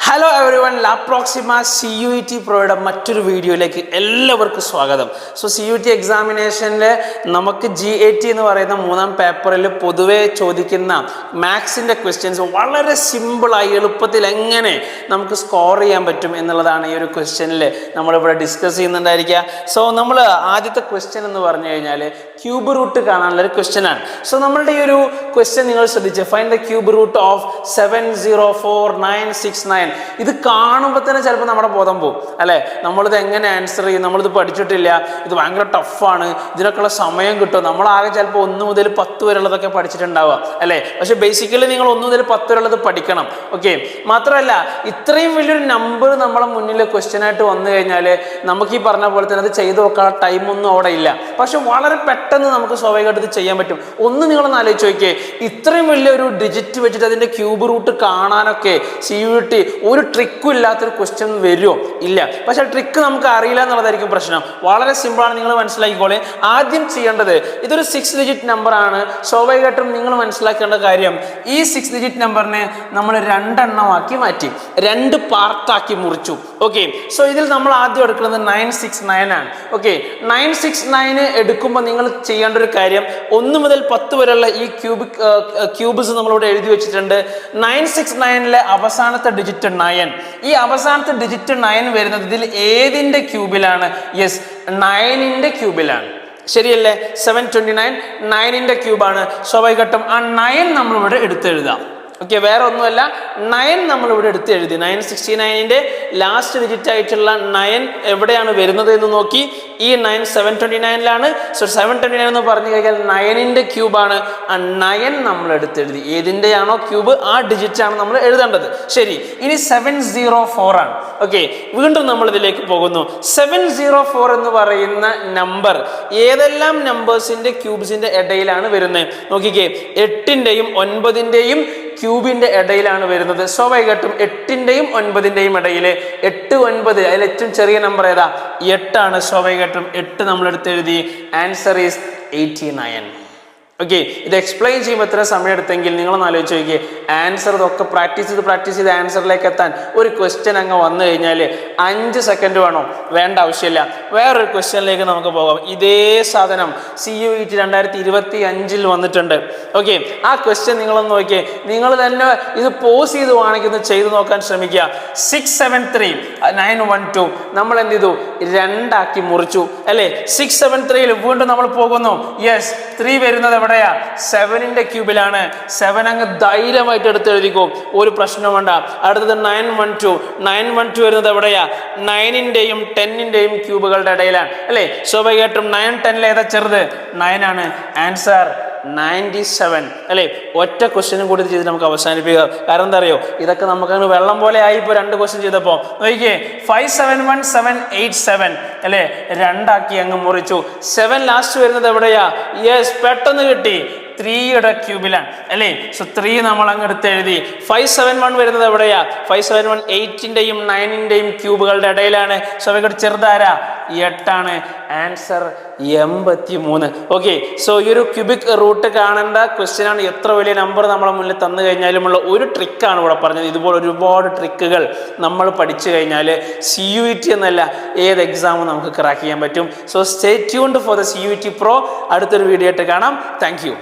Hello every one, ലാപ്രോക്സിമ CUET പ്രോയുടെ മറ്റൊരു വീഡിയോയിലേക്ക് എല്ലാവർക്കും സ്വാഗതം. CUET എക്സാമിനേഷനിൽ നമുക്ക് GAT എന്ന് പറയുന്ന മൂന്നാം പേപ്പറിൽ പൊതുവെ ചോദിക്കുന്ന മാത്സിൻ്റെ ക്വസ്റ്റ്യൻസ് വളരെ സിമ്പിളായി എളുപ്പത്തിൽ എങ്ങനെ നമുക്ക് സ്കോർ ചെയ്യാൻ പറ്റും എന്നുള്ളതാണ് ഈ ഒരു ക്വസ്റ്റ്യനിൽ നമ്മളിവിടെ ഡിസ്കസ് ചെയ്യുന്നുണ്ടായിരിക്കുക. നമ്മൾ ആദ്യത്തെ ക്വസ്റ്റ്യൻ എന്ന് പറഞ്ഞു കഴിഞ്ഞാൽ ക്യൂബ് റൂട്ട് കാണാനുള്ളൊരു ക്വസ്റ്റ്യനാണ്. നമ്മളുടെ ഈ ഒരു ക്വസ്റ്റ്യൻ നിങ്ങൾ ശ്രദ്ധിച്ച്, find the cube root of 704,969. ഇത് കാണുമ്പോൾ തന്നെ ചിലപ്പോൾ നമ്മുടെ ബോധം പോകും അല്ലേ, നമ്മളിത് എങ്ങനെ ആൻസർ ചെയ്യും, നമ്മളിത് പഠിച്ചിട്ടില്ല, ഇത് ഭയങ്കര ടഫാണ്, ഇതിനൊക്കെയുള്ള സമയം കിട്ടും. നമ്മളാകെ ചിലപ്പോൾ 1 മുതൽ 10 വരെയുള്ളതൊക്കെ പഠിച്ചിട്ടുണ്ടാവുക അല്ലേ. പക്ഷെ ബേസിക്കലി നിങ്ങൾ 1 മുതൽ 10 വരെയുള്ളത് പഠിക്കണം. ഓക്കെ, മാത്രമല്ല ഇത്രയും വലിയൊരു നമ്പർ നമ്മളെ മുന്നിൽ ക്വസ്റ്റ്യൻ ആയിട്ട് വന്നു കഴിഞ്ഞാൽ നമുക്ക് ഈ പറഞ്ഞ പോലെ തന്നെ അത് ചെയ്ത് നോക്കാൻ ടൈമൊന്നും അവിടെ ഇല്ല. പക്ഷെ വളരെ പെട്ടെന്ന് നമുക്ക് സ്വാഭാവികമായിട്ട് ഇത് ചെയ്യാൻ പറ്റും. നിങ്ങളൊന്ന് ആലോചിച്ച് നോക്കിയേ, ഇത്രയും വലിയൊരു ഡിജിറ്റ് വെച്ചിട്ട് അതിൻ്റെ ക്യൂബ് റൂട്ട് കാണാനൊക്കെ CUET ഒരു ട്രിക്കും ഇല്ലാത്തൊരു ക്വസ്റ്റ്യൻ വരുമോ? ഇല്ല. പക്ഷെ ട്രിക്ക് നമുക്ക് അറിയില്ല എന്നുള്ളതായിരിക്കും പ്രശ്നം. വളരെ സിമ്പിളാണ്, നിങ്ങൾ മനസ്സിലാക്കിക്കോളെ. ആദ്യം ചെയ്യേണ്ടത്, ഇതൊരു 6 ഡിജിറ്റ് നമ്പറാണ്. സ്വാഭാവികമായിട്ടും നിങ്ങൾ മനസ്സിലാക്കേണ്ട കാര്യം, ഈ 6 ഡിജിറ്റ് നമ്പറിനെ നമ്മൾ 2 എണ്ണമാക്കി മാറ്റി, 2 പാർട്ടാക്കി മുറിച്ചു. ഓക്കെ, ഇതിൽ നമ്മൾ ആദ്യം എടുക്കുന്നത് 969 ആണ്. ഓക്കെ, 969 എടുക്കുമ്പോൾ നിങ്ങൾ ചെയ്യേണ്ട ഒരു കാര്യം, 1 മുതൽ 10 വരെയുള്ള ഈ ക്യൂബ്സ് നമ്മളിവിടെ എഴുതി വെച്ചിട്ടുണ്ട്. 969 അവസാനത്തെ ഡിജിറ്റ് 9. ഈ അവസാനത്തെ ഡിജിറ്റ് 9 വരുന്നത് ഇതിൽ ഏതിന്റെ ക്യൂബിലാണ്? യെസ്, 9ന്റെ ക്യൂബിലാണ്. ശരിയല്ലേ? 729 9ന്റെ ക്യൂബാണ്. സ്വാഭാവികമായിട്ടും ആ 9 നമ്മളിവിടെ എടുത്തെഴുതാം. ഓക്കെ, വേറെ ഒന്നുമല്ല, 9 നമ്മളിവിടെ എടുത്ത് എഴുതി. 969ന്റെ ലാസ്റ്റ് ഡിജിറ്റ് ആയിട്ടുള്ള 9 എവിടെയാണ് വരുന്നത് എന്ന് നോക്കി. ഈ 9 729ലാണ്. 729 എന്ന് പറഞ്ഞു കഴിഞ്ഞാൽ 9ന്റെ ക്യൂബാണ്. ആ 9 നമ്മൾ എടുത്തെഴുതി. ഏതിൻ്റെയാണോ ക്യൂബ് ആ ഡിജിറ്റ് ആണ് നമ്മൾ എഴുതേണ്ടത്. ശരി, ഇനി 704 ആണ്. ഓക്കെ, വീണ്ടും നമ്മൾ ഇതിലേക്ക് പോകുന്നു. 704 എന്ന് പറയുന്ന നമ്പർ ഏതെല്ലാം നമ്പേഴ്സിന്റെ ക്യൂബ്സിന്റെ ഇടയിലാണ് വരുന്നത്? നോക്കിക്കേ, 8ന്റെയും 9ന്റെയും ക്യൂബിന്റെ ഇടയിലാണ് വരുന്നത്. സ്വാഭാവികമായിട്ടും 8ന്റെയും 9ന്റെയും ഇടയിൽ 8 9 അതിൽ ഏറ്റവും ചെറിയ നമ്പർ ഏതാ? 8 ആണ്. സ്വാഭാവികമായിട്ടും 8 നമ്മൾ എടുത്തെഴുതി. Answer is 89. ഓക്കെ, ഇത് എക്സ്പ്ലെയിൻ ചെയ്യുമ്പോൾ എത്ര സമയം എടുത്തെങ്കിൽ നിങ്ങളൊന്ന് ആലോചിച്ച് നോക്കിയേ. ആൻസർ ഇതൊക്കെ പ്രാക്ടീസ് ചെയ്ത് ആൻസറിലേക്ക് എത്താൻ ഒരു ക്വസ്റ്റ്യൻ അങ്ങ് വന്നു കഴിഞ്ഞാൽ 5 സെക്കൻഡ് വേണോ? വേണ്ട, ആവശ്യമില്ല. വേറൊരു ക്വസ്റ്റ്യനിലേക്ക് നമുക്ക് പോകാം. ഇതേ സാധനം CUET 2025 വന്നിട്ടുണ്ട്. ഓക്കെ, ആ ക്വസ്റ്റ്യൻ നിങ്ങളൊന്ന് നോക്കിയേ. നിങ്ങൾ തന്നെ ഇത് പോസ് ചെയ്ത് വേണമെങ്കിൽ ഒന്ന് ചെയ്ത് നോക്കാൻ ശ്രമിക്കുക. 673 912 നമ്മൾ എന്ത് ചെയ്തു? 2 ആക്കി മുറിച്ചു അല്ലേ. 673 വീണ്ടും നമ്മൾ പോകുന്നു. യെസ്, 3 വരുന്നത് എവിടെയാ? 7ന്റെ ക്യൂബിലാണ്. 7 അങ്ങ് ധൈര്യമായിട്ട് എടുത്ത് എഴുതിക്കോ, ഒരു പ്രശ്നം വേണ്ട. അടുത്തത് 912 വരുന്നത് എവിടെയാ? 9ന്റെയും 10ന്റെയും ക്യൂബുകളുടെ ഇടയിലാണ് അല്ലേ. സ്വാഭാവികമായിട്ടും 9 10 ഏതാ ചെറുത്? 9 ആണ്. ആൻസർ 97 അല്ലേ. ഒറ്റ ക്വസ്റ്റ്യനും കൂടി ചെയ്ത് നമുക്ക് അവസാനിപ്പിക്കുക. കാരണം എന്താ അറിയോ, ഇതൊക്കെ നമുക്ക് വെള്ളം പോലെ ആയി. ഇപ്പോൾ 2 ക്വസ്റ്റ്യൻ ചെയ്തപ്പോൾ നോക്കിയേ, 571787 അല്ലേ, 2 ആക്കി അങ്ങ് മുറിച്ചു. 7 ലാസ്റ്റ് വരുന്നത് എവിടെയാ? യെസ്, പെട്ടെന്ന് കിട്ടി, 3യുടെ ക്യൂബിലാണ് അല്ലേ. 3 നമ്മൾ അങ്ങ് എടുത്ത് എഴുതി. 571 വരുന്നത് എവിടെയാ? 571 8ന്റെയും 9ന്റെയും ക്യൂബുകളുടെ ഇടയിലാണ്. സ്വാഭാവികമായിട്ട് ചെറുതാരാ? 8 ആണ്. ആൻസർ 83. ഓക്കെ, ഈ ഒരു ക്യൂബിക് റൂട്ട് കാണേണ്ട ക്വസ്റ്റ്യൻ ആണ്. എത്ര വലിയ നമ്പർ നമ്മളെ മുന്നിൽ തന്നു കഴിഞ്ഞാലുമുള്ള ഒരു ട്രിക്കാണ് ഇവിടെ പറഞ്ഞത്. ഇതുപോലെ ഒരുപാട് ട്രിക്കുകൾ നമ്മൾ പഠിച്ചു കഴിഞ്ഞാൽ CUET എന്നല്ല ഏത് എക്സാമും നമുക്ക് ക്രാക്ക് ചെയ്യാൻ പറ്റും. Stay tuned for the CUET Pro. അടുത്തൊരു വീഡിയോ ആയിട്ട് കാണാം. Thank you.